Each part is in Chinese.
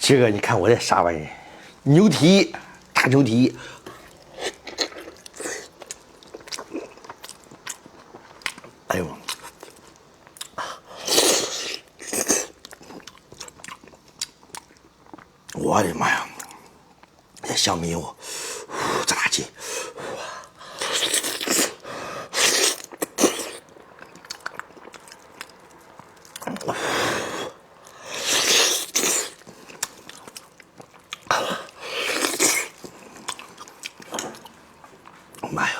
这个你看我这啥玩意？牛蹄，大牛蹄。哎呦！我的妈呀！这小米油，这大气！妈呀！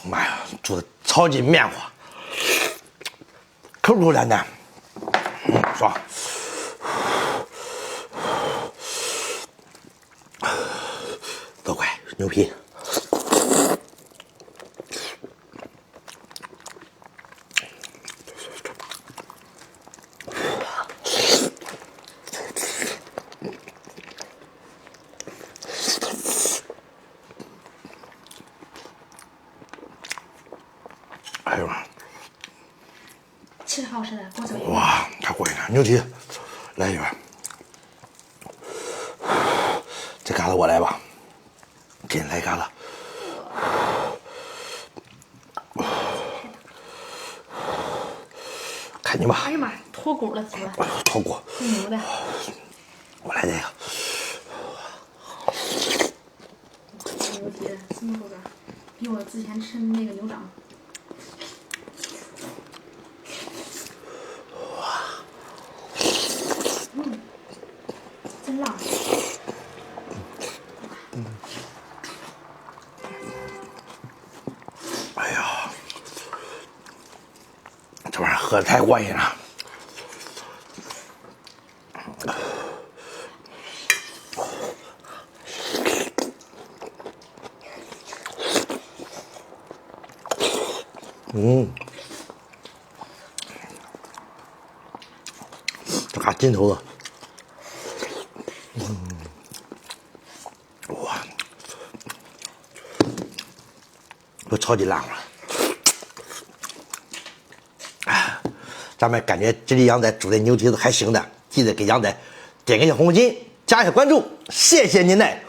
妈呀，做的超级面滑，口口淡淡，爽。多快，牛皮！哎呦！吃的好吃的，过嘴。哇，太过瘾了！牛蹄，来一碗。这嘎子我来吧，给你来嘎子。看你吧。哎呀妈，脱骨了，是吧？脱骨。牛的。我来这个。牛蹄什么口感？比我之前吃那个牛掌。真辣！哎呀，这玩意儿喝的太过瘾了。这嘎劲头子。哇，都超级辣了。咱们感觉这里羊仔煮的牛蹄子还行的，记得给羊仔点个小红心，加一下关注，谢谢您嘞。